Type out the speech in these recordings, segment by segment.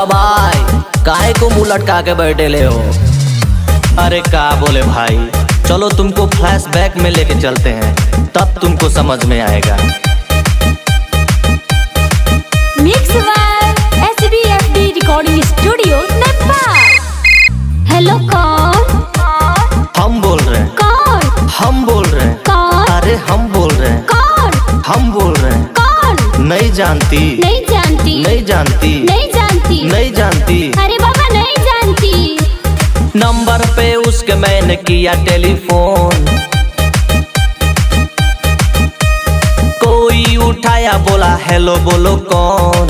भाई, काहे को मुंह लटका के बैठे ले हो? अरे का बोले भाई, चलो तुमको फ्लैशबैक में लेके चलते हैं, तब तुमको समझ में आएगा। Mix by SBFD recording studio Nepal. Hello कौन? हम बोल रहे हैं। कौन? हम बोल रहे हैं। कौन? अरे हम बोल रहे हैं। कौन? हम बोल रहे हैं। कौन? नहीं जानती? नहीं जानती। नहीं जानती? नहीं जानती। नहीं जानती? अरे बाबा नहीं जानती। नंबर पे उसके मैंने किया टेलीफोन, कोई उठाया बोला हेलो बोलो कौन।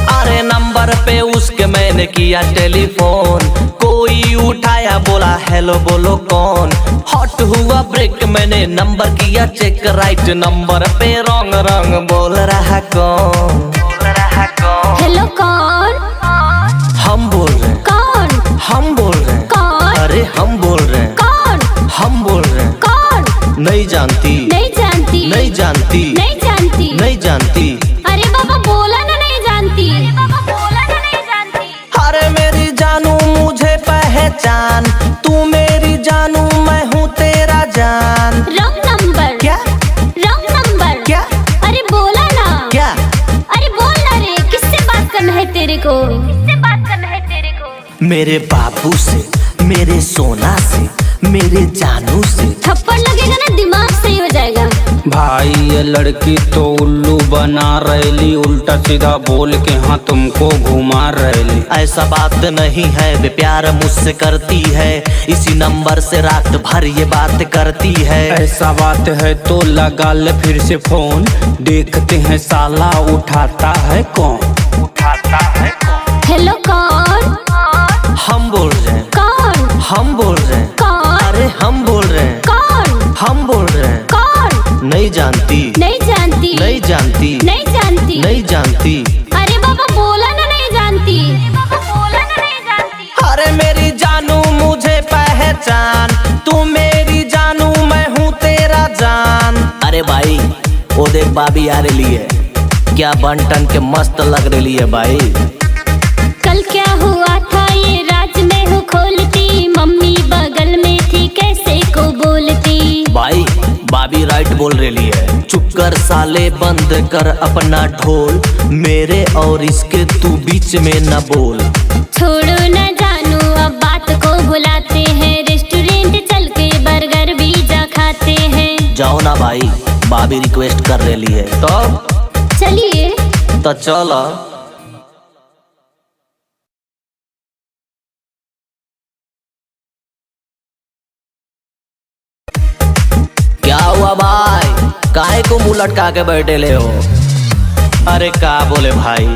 अरे नंबर पे उसके मैंने किया टेलीफोन, कोई उठाया बोला हेलो बोलो कौन। हॉट हुआ ब्रेक, मैंने नंबर किया चेक, राइट नंबर पे रॉन्ग रंग बोल रहा कौन। हेलो कौन? हम बोल रहे हैं। कौन? हम बोल रहे हैं। कौन? अरे हम बोल रहे हैं। कौन? हम बोल रहे हैं। कौन? नहीं जानती? नहीं जानती। नहीं जानती? नहीं जानती। नहीं जानती? अरे बाबा बोला ना नहीं जानती। अरे बाबा बोला ना नहीं जानती। अरे मेरी जानू मुझे पहचान, तू मेरी जानू मैं हूँ तेरा जान। Wrong number. क्या? Wrong number. क्या? अरे बोला ना। क्या? अरे बोल ना रे, किससे बात करना है तेरे को? किससे बात करना है तेरे को? मेरे बाबू से, मेरे सोना से, मेरे जानू से। थप्पड़ लगेगा ना दिमाग सही हो जाएगा। भाई ये लड़की तो उल्लू बना रही, उल्टा सीधा बोल के हाँ तुमको घुमा रही। ऐसा बात नहीं है, वे प्यार मुझसे करती है, इसी नंबर से रात भर ये बात करती है। ऐसा बात है तो लगा ले फिर से फोन, देखते हैं साला उठाता है कौन। उठाता है कौन? हेलो कौन? हम बोल रहे हैं। कौन? हम बोल रहे हैं। कौन? अरे हम बोल रहे हैं। कौन? हम बोल रहे हैं। कौन? नहीं जानती? नहीं जानती। नहीं जानती? नहीं जानती। नहीं जानती? अरे बाबा बोला ना नहीं जानती। अरे बाबा बोला ना नहीं जानती। अरे मेरी जानू मुझे पहचान, तू मेरी जानू मैं हूँ तेरा जान। अरे भाई वो देख भाभी आ रही है, क्या बंटन के मस्त लग रही है भाई। कल क्या हुआ था ये राज में हूँ खोलती, मम्मी बगल में थी कैसे को बोलती। भाई भाभी राइट बोल रही है। चुप कर साले, बंद कर अपना ढोल, मेरे और इसके तू बीच में न बोल। छोड़ो न जानू अब बात को बुलाते हैं, रेस्टोरेंट चल के बर्गर पिज़्ज़ा खाते हैं। जाओ ना भाई, भाभी रिक्वेस्ट कर रही है तो चलिए। तो चलो। क्या हुआ भाई, काहे को मुंह लटका के बैठे ले हो? अरे का बोले भाई,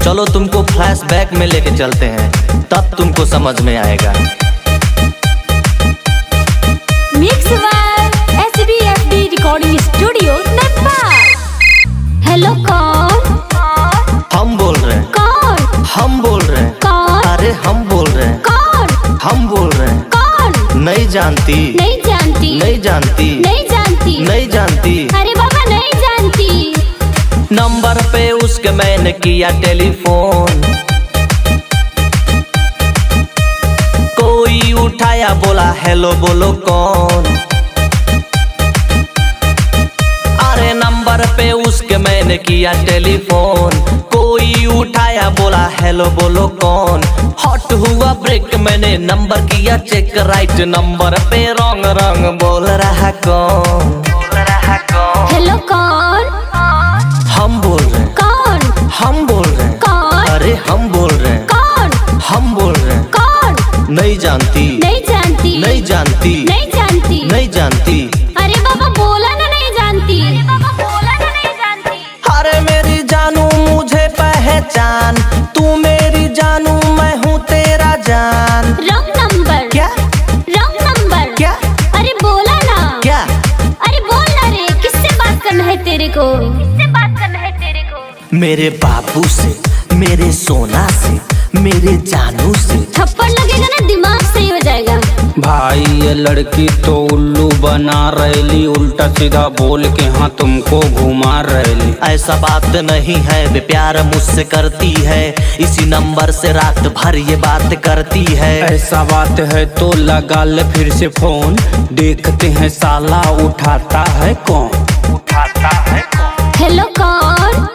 चलो तुमको फ्लैशबैक में लेके चलते हैं, तब तुमको समझ में आएगा। Mix by SBFD recording studio Nepal. Hello कौन? हम बोल रहे हैं। कौन? हम बोल रहे हैं। कौन? अरे हम बोल रहे हैं। कौन? हम बोल रहे हैं। कौन? नहीं जानती? नहीं जानती। नहीं जानती? नहीं जानती। नहीं जानती? अरे बाबा नहीं जानती। नंबर पे उसके मैंने किया टेलीफोन, कोई उठाया बोला हेलो बोलो कौन। अरे नंबर पे उसके मैंने किया टेलीफोन, कोई उठाया बोला हेलो बोलो कौन। हॉट हुआ ब्रेक, मैंने नंबर किया चेक, राइट नंबर पे रॉन्ग रंग बोल रहा कौन। हेलो कौन? हम बोल रहे हैं। कौन? हम बोल रहे हैं। कौन? अरे हम बोल रहे हैं। कौन? हम बोल रहे हैं। कौन? नहीं जानती? नहीं जानती। नहीं जानती? नहीं जानती। नहीं जानती? अरे बाबा बोला ना नहीं जानती। अरे बाबा बोला ना नहीं जानती। अरे मेरी जानू मुझे पहचान, तू मेरी जानू मैं हूँ तेरा जान। Wrong number. क्या? Wrong number. क्या? अरे बोला ना। क्या? अरे बोल ना रे, किससे बात करना है तेरे को? किससे बात करना है तेरे को? मेरे बाबू से, मेरे सोना से, मेरे जानू से। थप्पड़ लगेगा ना दिमाग सही हो जाएगा। भाई ये लड़की तो उल्लू बना रही, उल्टा सीधा बोल के हाँ तुमको घुमा रही। ऐसा बात नहीं है, वे प्यार मुझसे करती है, इसी नंबर से रात भर ये बात करती है। ऐसा बात है तो लगा ले फिर से फोन, देखते हैं साला उठाता है कौन, उठाता है कौन। हेलो कौन?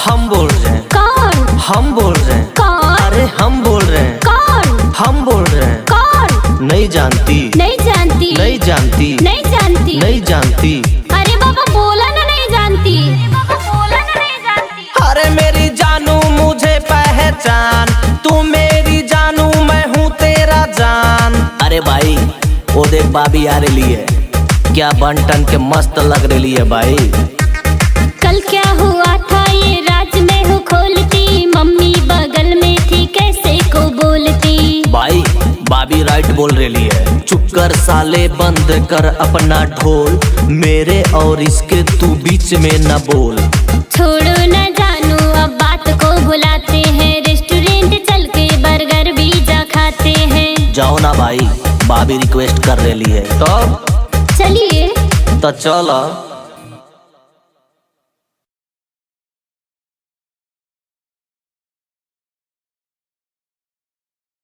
हम बोल रहे हैं। कौन? हम बोल रहे हैं। कौन? अरे हम बोल रहे हैं। कौन? हम बोल रहे हैं। कौन? नहीं जानती? नहीं जानती? नहीं जानती? नहीं जानती? नहीं जानती? अरे बाबा बोला ना नहीं जानती। बोला ना नहीं जानती। अरे मेरी जानू मुझे पहचान, तू मेरी जानू मैं हूँ तेरा जान। अरे भाई वो देख भाभी आ रही है, क्या बंटन के मस्त लग रही है भाई। कल क्या हुआ था ये राज में हूँ खोलती, मम्मी बगल में थी कैसे को बोलती। भाई भाभी राइट बोल रही है। चुप कर साले, बंद कर अपना ढोल, मेरे और इसके तू बीच में न बोल। छोड़ो न जानू अब बात को भुलाते हैं, रेस्टोरेंट चल के बर्गर पिज़्ज़ा खाते हैं। जाओ ना भाई, भाभी रिक्वेस्ट कर रही है। तो चलिए चलो।